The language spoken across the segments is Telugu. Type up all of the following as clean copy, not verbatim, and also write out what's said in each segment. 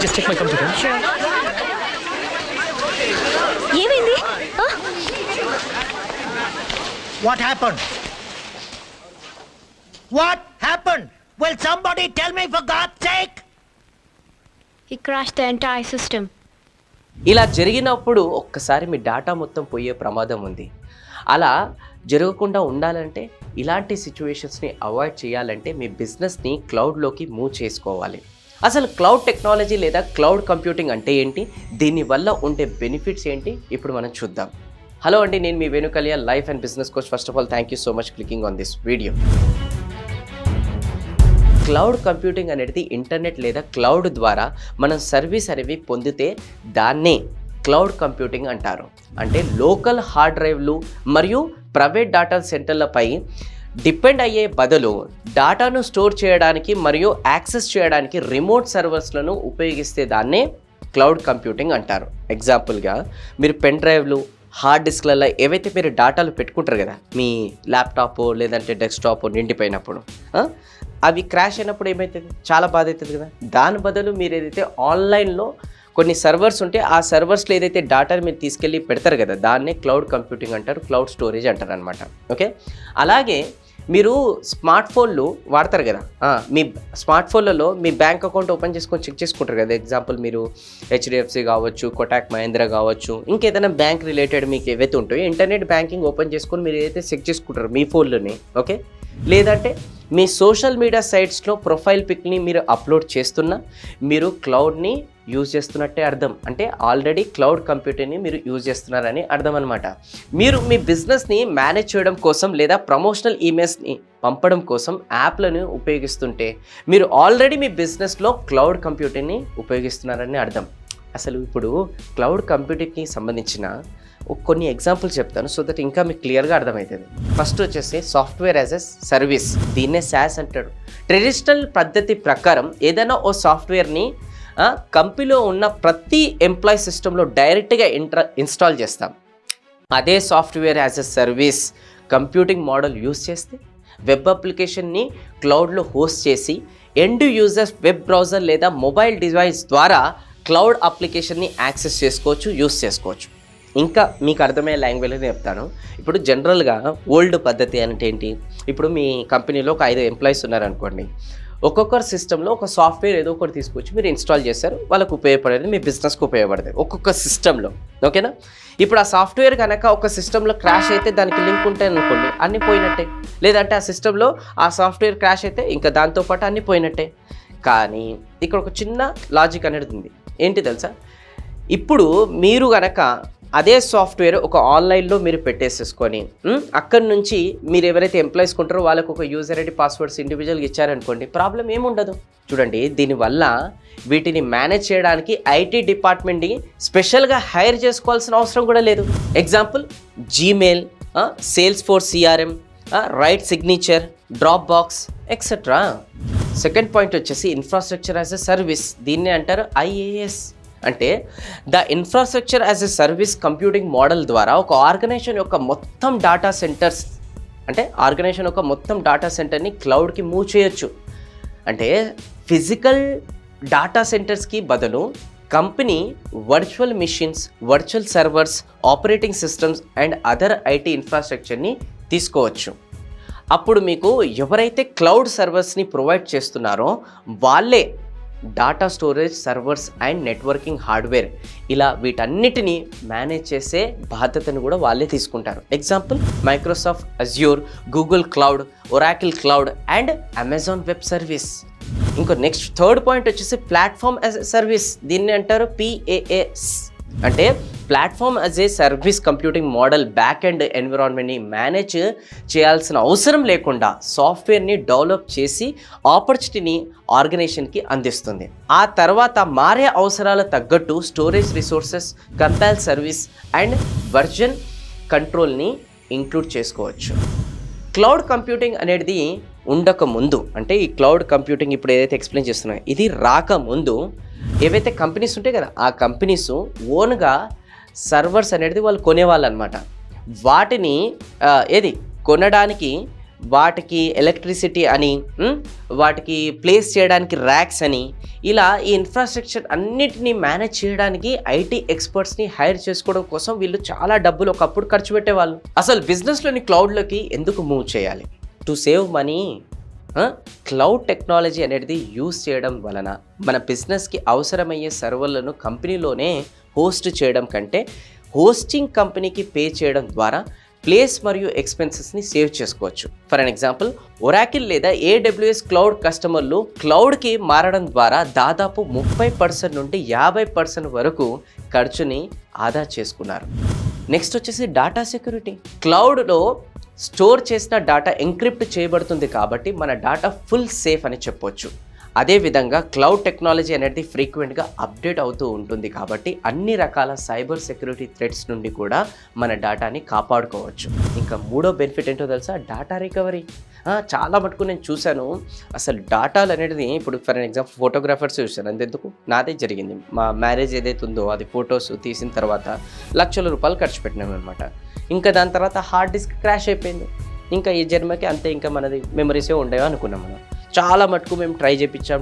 Just check my computer. Sure. ఏమైంది? What happened? What happened? Will somebody tell me for God's sake? He crashed the entire system. ఇలా జరిగినప్పుడు ఒక్కసారి మీ డేటా మొత్తం పోయే ప్రమాదం ఉంది. అలా జరగకుండా ఉండాలంటే ఇలాంటి సిచ్యువేషన్స్ని అవాయిడ్ చేయాలంటే మీ బిజినెస్ని క్లౌడ్లోకి మూవ్ చేసుకోవాలి. అసలు క్లౌడ్ టెక్నాలజీ లేదా క్లౌడ్ కంప్యూటింగ్ అంటే ఏంటి, దీనివల్ల ఉండే బెనిఫిట్స్ ఏంటి ఇప్పుడు మనం చూద్దాం. హలో అండి, నేను మీ వేణుకళ్య, life and business coach. First of all thank you so much clicking on this video. Cloud computing అనేది ఇంటర్నెట్ లేదా క్లౌడ్ ద్వారా మనం సర్వీస్ అనేవి పొందితే దాన్నే క్లౌడ్ కంప్యూటింగ్ అంటారు. అంటే లోకల్ హార్డ్ డ్రైవ్లు మరియు ప్రైవేట్ డేటా సెంటర్లపై డిపెండ్ అయ్యే బదులు డేటాను స్టోర్ చేయడానికి మరియు యాక్సెస్ చేయడానికి రిమోట్ సర్వర్స్లను ఉపయోగిస్తే దాన్నే క్లౌడ్ కంప్యూటింగ్ అంటారు. ఎగ్జాంపుల్గా మీరు పెన్ డ్రైవ్లు, హార్డ్ డిస్క్లలో ఏవైతే మీరు డేటాలు పెట్టుకుంటారు కదా, మీ ల్యాప్టాప్ లేదంటే డెస్క్టాప్ నిండిపోయినప్పుడు అవి క్రాష్ అయినప్పుడు ఏమవుతుంది, చాలా బాధ అవుతుంది కదా. దాని బదులు మీరు ఏదైతే ఆన్లైన్లో కొన్ని సర్వర్స్ ఉంటే ఆ సర్వర్స్లో ఏదైతే డేటాని మీరు తీసుకెళ్ళి పెడతారు కదా, దాన్నే క్లౌడ్ కంప్యూటింగ్ అంటారు, క్లౌడ్ స్టోరేజ్ అంటారు అనమాట. ఓకే, అలాగే మీరు స్మార్ట్ ఫోన్లు వాడతారు కదా, మీ స్మార్ట్ ఫోన్లలో మీ బ్యాంక్ అకౌంట్ ఓపెన్ చేసుకొని చెక్ చేసుకుంటారు కదా. ఎగ్జాంపుల్ మీరు హెచ్డిఎఫ్సి కావచ్చు, కోటాక్ మహేంద్ర కావచ్చు, ఇంకేదైనా బ్యాంక్ రిలేటెడ్ మీకు ఏవైతే ఉంటాయో ఇంటర్నెట్ బ్యాంకింగ్ ఓపెన్ చేసుకొని మీరు ఏదైతే చెక్ చేసుకుంటారు మీ ఫోన్లోనే. ఓకే, లేదంటే మీ సోషల్ మీడియా సైట్స్లో ప్రొఫైల్ పిక్ని మీరు అప్లోడ్ చేస్తున్నా మీరు క్లౌడ్ని యూజ్ చేస్తున్నట్టే అర్థం. అంటే ఆల్రెడీ క్లౌడ్ కంప్యూటింగ్ని మీరు యూజ్ చేస్తున్నారని అర్థం అనమాట. మీరు మీ బిజినెస్ని మేనేజ్ చేయడం కోసం లేదా ప్రమోషనల్ ఈమెయిల్స్ని పంపడం కోసం యాప్లను ఉపయోగిస్తుంటే మీరు ఆల్రెడీ మీ బిజినెస్లో క్లౌడ్ కంప్యూటింగ్ని ఉపయోగిస్తున్నారని అర్థం. అసలు ఇప్పుడు క్లౌడ్ కంప్యూటింగ్కి సంబంధించిన కొన్ని ఎగ్జాంపుల్స్ చెప్తాను, సో దట్ ఇంకా మీకు క్లియర్గా అర్థమవుతుంది. ఫస్ట్ వచ్చేసి సాఫ్ట్వేర్ యాజ్ ఎ సర్వీస్, దీన్నే SaaS అంటాడు. ట్రెడిషనల్ పద్ధతి ప్రకారం ఏదైనా ఓ సాఫ్ట్వేర్ని కంపెనీలో ఉన్న ప్రతి ఎంప్లాయీ సిస్టంలో డైరెక్ట్గా ఇన్స్టాల్ చేస్తాం. అదే software as a service computing model use చేస్తే వెబ్ అప్లికేషన్ని క్లౌడ్లో హోస్ట్ చేసి ఎండ్ యూజర్స్ వెబ్ బ్రౌజర్ లేదా మొబైల్ డివైస్ ద్వారా క్లౌడ్ అప్లికేషన్ని యాక్సెస్ చేసుకోవచ్చు, యూస్ చేసుకోవచ్చు. ఇంకా మీకు అర్థమయ్యే లాంగ్వేజ్లో చెప్తాను. ఇప్పుడు జనరల్గా ఓల్డ్ పద్ధతి అంటే ఏంటి, ఇప్పుడు మీ కంపెనీలో ఒక 5 ఎంప్లాయీస్ ఉన్నారనుకోండి, ఒక్కొక్కరు సిస్టంలో ఒక సాఫ్ట్వేర్ ఏదో ఒకటి తీసుకొచ్చి మీరు ఇన్స్టాల్ చేస్తారు, వాళ్ళకు ఉపయోగపడేది మీ బిజినెస్కి ఉపయోగపడుతుంది ఒక్కొక్క సిస్టంలో. ఓకేనా, ఇప్పుడు ఆ సాఫ్ట్వేర్ కనుక ఒక సిస్టంలో క్రాష్ అయితే దానికి లింక్ ఉంటాయి అనుకోండి, అన్నీ పోయినట్టే. లేదంటే ఆ సిస్టంలో ఆ సాఫ్ట్వేర్ క్రాష్ అయితే ఇంకా దాంతోపాటు అన్నీ పోయినట్టే. కానీ ఇక్కడ ఒక చిన్న లాజిక్ అనేది ఉంది. ఏంటి తెలుసా, ఇప్పుడు మీరు కనుక అదే సాఫ్ట్వేర్ ఒక ఆన్లైన్లో మీరు పెట్టేసేసుకొని అక్కడి నుంచి మీరు ఎవరైతే ఎంప్లాయీస్ ఉంటారో వాళ్ళకు ఒక యూజర్ ఐడి పాస్వర్డ్స్ ఇండివిజువల్గా ఇచ్చారనుకోండి, ప్రాబ్లం ఏముండదు. చూడండి, దీనివల్ల వీటిని మేనేజ్ చేయడానికి ఐటీ డిపార్ట్మెంట్ని స్పెషల్గా హైర్ చేసుకోవాల్సిన అవసరం కూడా లేదు. Example Gmail, sales force CRM, right signature, drop box etcetera. Second point వచ్చేసి ఇన్ఫ్రాస్ట్రక్చర్ యాజ్ ఎ సర్వీస్, దీన్నే అంటారు IaaS. అంటే the infrastructure as a service computing model ద్వారా ఒక ఆర్గనైజేషన్ యొక్క మొత్తం డేటా సెంటర్స్, అంటే ఆర్గనైజేషన్ యొక్క మొత్తం డేటా సెంటర్ని క్లౌడ్కి మూవ్ చేయొచ్చు. అంటే ఫిజికల్ డేటా సెంటర్స్కి బదులు company virtual machines, virtual servers, operating systems and other IT ఇన్ఫ్రాస్ట్రక్చర్ని తీసుకోవచ్చు. అప్పుడు మీకు ఎవరైతే క్లౌడ్ సర్వర్స్ని ప్రొవైడ్ చేస్తున్నారో వాళ్ళే data storage, servers and networking hardware, ఇలా వీటన్నిటిని మేనేజ్ చేసే బాధ్యతను కూడా వాళ్ళే తీసుకుంటారు. Example Microsoft Azure, Google Cloud, Oracle Cloud and Amazon Web Service. ఇంకో నెక్స్ట్ థర్డ్ పాయింట్ వచ్చేసి ప్లాట్ఫామ్ యాజ్ ఎ సర్వీస్, దీన్ని అంటారు PaaS. అంటే platform as a service computing model back end ఎన్విరాన్మెంట్ని manage చేయాల్సిన అవసరం లేకుండా సాఫ్ట్వేర్ని డెవలప్ చేసి ఆపర్చునిటీని ఆర్గనైజేషన్కి అందిస్తుంది. ఆ తర్వాత మారే అవసరాల తగ్గట్టు storage resources, compile service and version కంట్రోల్ని ఇంక్లూడ్ చేసుకోవచ్చు. క్లౌడ్ కంప్యూటింగ్ అనేది ఉండకముందు, అంటే ఈ క్లౌడ్ కంప్యూటింగ్ ఇప్పుడు ఏదైతే ఎక్స్ప్లెయిన్ చేస్తున్నాయో ఇది రాకముందు ఏవైతే కంపెనీస్ ఉంటాయి కదా, ఆ కంపెనీస్ ఓన్గా సర్వర్స్ అనేది వాళ్ళు కొనేవాళ్ళు అనమాట. వాటిని కొనడానికి వాటికి ఎలక్ట్రిసిటీ అని, వాటికి ప్లేస్ చేయడానికి ర్యాక్స్ అని, ఇలా ఈ ఇన్ఫ్రాస్ట్రక్చర్ అన్నిటినీ మేనేజ్ చేయడానికి ఐటీ ఎక్స్పర్ట్స్ని హైర్ చేసుకోవడం కోసం వీళ్ళు చాలా డబ్బులు ఒకప్పుడు ఖర్చు పెట్టేవాళ్ళు. అసలు బిజినెస్లోని క్లౌడ్లోకి ఎందుకు మూవ్ చేయాలి? To save money. Cloud technology అనేది యూజ్ చేయడం వలన మన బిజినెస్కి అవసరమయ్యే సర్వర్లను కంపెనీలోనే హోస్ట్ చేయడం కంటే హోస్టింగ్ కంపెనీకి పే చేయడం ద్వారా ప్లేస్ మరియు ఎక్స్పెన్సెస్ని సేవ్ చేసుకోవచ్చు. ఫర్ అన్ ఎగ్జాంపుల్, ఒరాకిల్ లేదా ఏడబ్ల్యూఎస్ క్లౌడ్ కస్టమర్లు క్లౌడ్కి మారడం ద్వారా దాదాపు 30% నుండి 50% వరకు ఖర్చుని ఆదా చేసుకున్నారు. నెక్స్ట్ వచ్చేసి డాటా సెక్యూరిటీ. క్లౌడ్లో స్టోర్ చేసిన డాటా ఎంక్రిప్ట్ చేయబడుతుంది కాబట్టి మన డాటా ఫుల్ సేఫ్ అని చెప్పొచ్చు. అదేవిధంగా క్లౌడ్ టెక్నాలజీ అనేది ఫ్రీక్వెంట్గా అప్డేట్ అవుతూ ఉంటుంది కాబట్టి అన్ని రకాల సైబర్ సెక్యూరిటీ థ్రెట్స్ నుండి కూడా మన డాటాని కాపాడుకోవచ్చు. ఇంకా మూడో బెనిఫిట్ ఏంటో తెలుసా? Data recovery. చాలా మటుకు నేను చూశాను. అసలు డాటాలు అనేది ఇప్పుడు ఫర్ ఎగ్జాంపుల్ ఫోటోగ్రాఫర్స్ చూశాను. అంతెందుకు, నాదే జరిగింది. మా మ్యారేజ్ ఏదైతే ఉందో అది ఫొటోస్ తీసిన తర్వాత లక్షల రూపాయలు ఖర్చు పెట్టినాం అనమాట. ఇంకా దాని తర్వాత హార్డ్ డిస్క్ క్రాష్ అయిపోయింది. ఇంకా ఈ జన్మకి అంతే, ఇంకా మనది మెమరీసే ఉండేవా అనుకున్నాం మనం. చాలా మటుకు మేము ట్రై చేయించాం,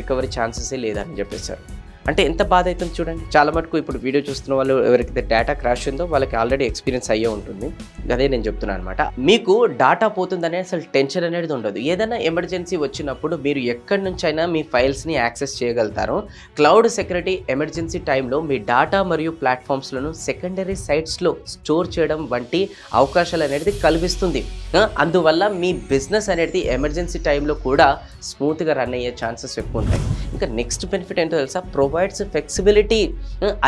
రికవరీ ఛాన్సెసే లేదని చెప్పేశారు. అంటే ఎంత బాధ అవుతుంది చూడండి. చాలా మటుకు ఇప్పుడు వీడియో చూస్తున్న వాళ్ళు ఎవరికైతే డేటా క్రాష్ ఉందో వాళ్ళకి ఆల్రెడీ ఎక్స్పీరియన్స్ అయ్యే ఉంటుంది. అదే నేను చెప్తున్నాను అనమాట. మీకు డాటా పోతుందనే అసలు టెన్షన్ అనేది ఉండదు. ఏదైనా ఎమర్జెన్సీ వచ్చినప్పుడు మీరు ఎక్కడి నుంచైనా మీ ఫైల్స్ని యాక్సెస్ చేయగలుగుతారు. క్లౌడ్ సెక్యూరిటీ ఎమర్జెన్సీ టైంలో మీ డాటా మరియు ప్లాట్ఫామ్స్లను సెకండరీ సైట్స్లో స్టోర్ చేయడం వంటి అవకాశాలు అనేది కల్పిస్తుంది. అందువల్ల మీ బిజినెస్ అనేది ఎమర్జెన్సీ టైంలో కూడా స్మూత్గా రన్ అయ్యే ఛాన్సెస్ ఎక్కువ ఉంటాయి. ఇంకా నెక్స్ట్ బెనిఫిట్ ఏంటో తెలుసా? Provides flexibility.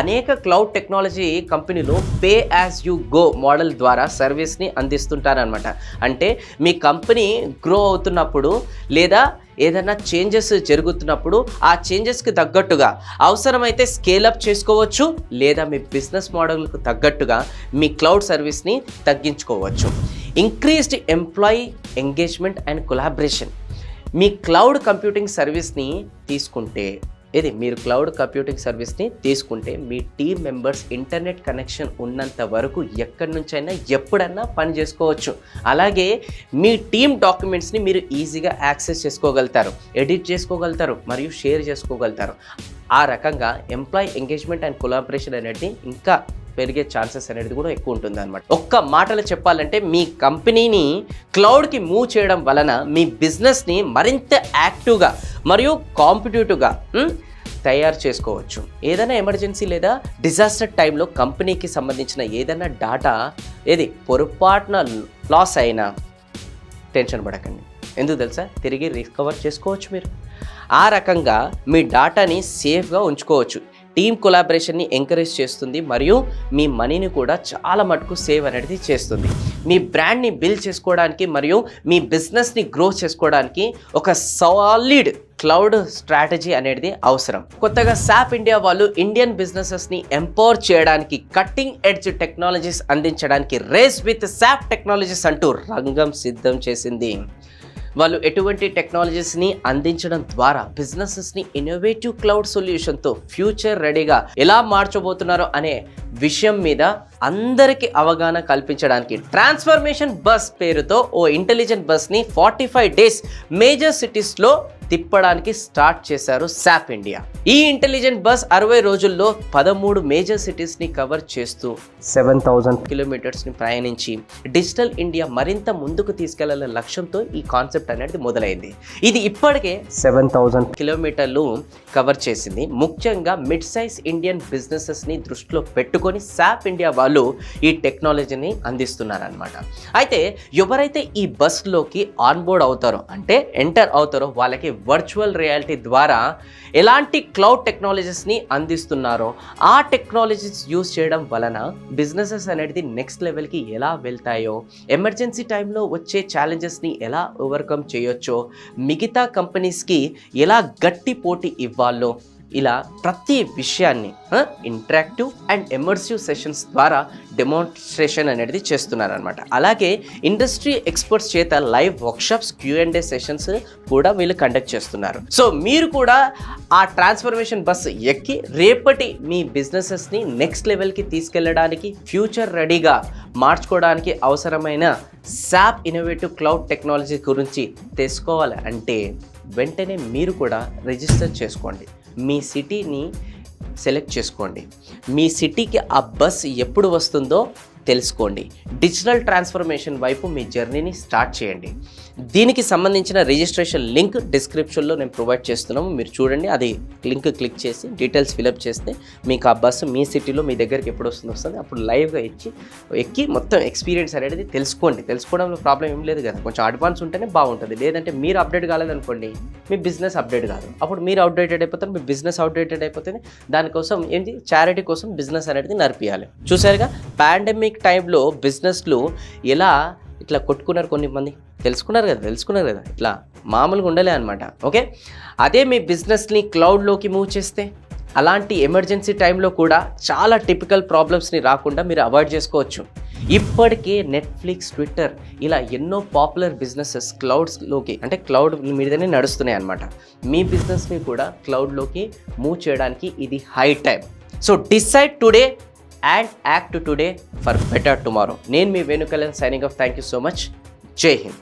అనేక క్లౌడ్ టెక్నాలజీ కంపెనీలు pay as you go model ద్వారా సర్వీస్ని అందిస్తుంటారనమాట. అంటే మీ కంపెనీ గ్రో అవుతున్నప్పుడు లేదా ఏదైనా చేంజెస్ జరుగుతున్నప్పుడు ఆ చేంజెస్కి తగ్గట్టుగా అవసరమైతే స్కేలప్ చేసుకోవచ్చు, లేదా మీ బిజినెస్ మోడల్కు తగ్గట్టుగా మీ క్లౌడ్ సర్వీస్ని తగ్గించుకోవచ్చు. Increased employee engagement and collaboration. Me cloud computing సర్వీస్ని తీసుకుంటే మీ టీమ్ మెంబర్స్ ఇంటర్నెట్ కనెక్షన్ ఉన్నంత వరకు ఎక్కడి నుంచైనా ఎప్పుడన్నా పని చేసుకోవచ్చు. అలాగే మీ టీమ్ డాక్యుమెంట్స్ని మీరు ఈజీగా యాక్సెస్ చేసుకోగలుగుతారు, ఎడిట్ చేసుకోగలుగుతారు మరియు షేర్ చేసుకోగలుగుతారు. ఆ రకంగా ఎంప్లాయీ ఎంగేజ్మెంట్ అండ్ కొలాబరేషన్ అనేది ఇంకా పెరిగే ఛాన్సెస్ అనేది కూడా ఎక్కువ ఉంటుంది అనమాట. ఒక్క మాటలో చెప్పాలంటే మీ కంపెనీని క్లౌడ్కి మూవ్ చేయడం వలన మీ బిజినెస్ని మరింత యాక్టివ్గా మరియు కాంపిటేటివ్గా తయారు చేసుకోవచ్చు. ఏదైనా ఎమర్జెన్సీ లేదా డిజాస్టర్ టైంలో కంపెనీకి సంబంధించిన ఏదైనా డాటా పొరపాటున లాస్ అయినా టెన్షన్ పడకండి. ఎందుకు తెలుసా? తిరిగి రికవర్ చేసుకోవచ్చు మీరు. ఆ రకంగా మీ డాటాని సేఫ్గా ఉంచుకోవచ్చు. టీమ్ కొలాబరేషన్ని ఎంకరేజ్ చేస్తుంది మరియు మీ మనీని కూడా చాలా మటుకు సేవ్ అనేది చేస్తుంది. మీ బ్రాండ్ని బిల్డ్ చేసుకోవడానికి మరియు మీ బిజినెస్ని గ్రో చేసుకోవడానికి ఒక సాలిడ్ క్లౌడ్ స్ట్రాటజీ అనేది అవసరం. కొత్తగా SAP ఇండియా వాళ్ళు ఇండియన్ బిజినెసెస్ని ఎంపవర్ చేయడానికి, కట్టింగ్ ఎడ్జ్ టెక్నాలజీస్ అందించడానికి రేస్ విత్ SAP టెక్నాలజీస్ అంటూ రంగం సిద్ధం చేసింది. వాళ్ళు ఎటువంటి టెక్నాలజీస్ని అందించడం ద్వారా బిజినెసెస్ని ఇన్నోవేటివ్ క్లౌడ్ సొల్యూషన్తో ఫ్యూచర్ రెడీగా ఎలా మార్చబోతున్నారో అనే విషయం మీద అందరికీ అవగాహన కల్పించడానికి ట్రాన్స్ఫర్మేషన్ బస్ పేరుతో ఓ ఇంటెలిజెంట్ బస్ని 45 days మేజర్ సిటీస్లో తిప్పడానికి స్టార్ట్ చేశారు SAP ఇండియా. ఈ ఇంటెలిజెంట్ బస్ 60 రోజుల్లో 13 మేజర్ సిటీస్ని కవర్ చేస్తూ 7000 కిలోమీటర్స్ని ప్రయాణించి డిజిటల్ ఇండియా మరింత ముందుకు తీసుకెళ్లాలనే లక్ష్యంతో ఈ కాన్సెప్ట్ అనేది మొదలైంది. ఇది ఇప్పటికే 7000 కిలోమీటర్లు కవర్ చేసింది. ముఖ్యంగా మిడ్ సైజ్ ఇండియన్ బిజినెసెస్ని దృష్టిలో పెట్టుకొని SAP ఇండియా వాళ్ళు ఈ టెక్నాలజీని అందిస్తున్నారనమాట. అయితే ఎవరైతే ఈ బస్లోకి ఆన్బోర్డ్ అవుతారో అంటే ఎంటర్ అవుతారో వాళ్ళకి వర్చువల్ రియాలిటీ ద్వారా ఎలాంటి క్లౌడ్ టెక్నాలజీస్ని అందిస్తున్నారో ఆ టెక్నాలజీస్ యూజ్ చేయడం వలన బిజినెసెస్ అనేది నెక్స్ట్ లెవెల్కి ఎలా వెళ్తాయో, ఎమర్జెన్సీ టైంలో వచ్చే ఛాలెంజెస్ని ఎలా ఓవర్కమ్ చేయొచ్చో, మిగతా కంపెనీస్కి ఎలా గట్టి పోటీ ఇవ్వాలో, ఇలా ప్రతి విషయాన్ని ఇంటరాక్టివ్ అండ్ ఎమర్సివ్ సెషన్స్ ద్వారా డెమోన్స్ట్రేషన్ అనేది చేస్తున్నారు అనమాట. అలాగే ఇండస్ట్రీ ఎక్స్పర్ట్స్ చేత లైవ్ వర్క్షాప్స్ Q&A సెషన్స్ కూడా వీళ్ళు కండక్ట్ చేస్తున్నారు. సో మీరు కూడా ఆ ట్రాన్స్ఫర్మేషన్ బస్ ఎక్కి రేపటి మీ బిజినెసెస్ని నెక్స్ట్ లెవెల్కి తీసుకెళ్ళడానికి ఫ్యూచర్ రెడీగా మార్చుకోవడానికి అవసరమైన SAP ఇన్నోవేటివ్ క్లౌడ్ టెక్నాలజీ గురించి తెలుసుకోవాలి అంటే వెంటనే మీరు కూడా రిజిస్టర్ చేసుకోండి. మీ సిటీని సెలెక్ట్ చేసుకోండి. మీ సిటీకి ఆ బస్ ఎప్పుడు వస్తుందో తెలుసుకోండి. డిజిటల్ ట్రాన్స్ఫర్మేషన్ వైపు మీ జర్నీని స్టార్ట్ చేయండి. దీనికి సంబంధించిన రిజిస్ట్రేషన్ లింక్ డిస్క్రిప్షన్లో నేను ప్రొవైడ్ చేస్తున్నాము. మీరు చూడండి, అది లింక్ క్లిక్ చేసి డీటెయిల్స్ ఫిలప్ చేస్తే మీకు ఆ బస్సు మీ సిటీలో మీ దగ్గరికి ఎప్పుడు వస్తుంది అప్పుడు లైవ్గా ఎక్కి మొత్తం ఎక్స్పీరియన్స్ అనేది తెలుసుకోండి. తెలుసుకోవడంలో ప్రాబ్లం ఏం లేదు కదా, కొంచెం అడ్వాన్స్ ఉంటేనే బాగుంటుంది. లేదంటే మీరు అప్డేట్ కాలేదనుకోండి, మీ బిజినెస్ అప్డేట్ కాదు. అప్పుడు మీరు అవుట్డేటెడ్ అయిపోతారు, మీ బిజినెస్ అవుట్డేటెడ్ అయిపోతుంది. దానికోసం ఏంటి, చారిటీ కోసం బిజినెస్ అనేది నడిపియాలి. చూసారుగా, పాండమిక్ టైంలో బిజినెస్లు ఎలా ఇట్లా కొట్టుకున్నారు, కొన్ని మంది తెలుసుకున్నారు కదా, ఇట్లా మామూలుగా ఉండలే అనమాట. ఓకే, అదే మీ బిజినెస్ని క్లౌడ్లోకి మూవ్ చేస్తే అలాంటి ఎమర్జెన్సీ టైంలో కూడా చాలా టిపికల్ ప్రాబ్లమ్స్ని రాకుండా మీరు అవాయిడ్ చేసుకోవచ్చు. ఇప్పటికే నెట్ఫ్లిక్స్, ట్విట్టర్ ఇలా ఎన్నో పాపులర్ బిజినెసెస్ క్లౌడ్స్లోకి అంటే క్లౌడ్ మీదనే నడుస్తున్నాయి అనమాట. మీ బిజినెస్ని కూడా క్లౌడ్లోకి మూవ్ చేయడానికి ఇది high time. So decide today and act today for better tomorrow. నేను మీ Venukalyan signing off. Thank you so much. Jai Hind.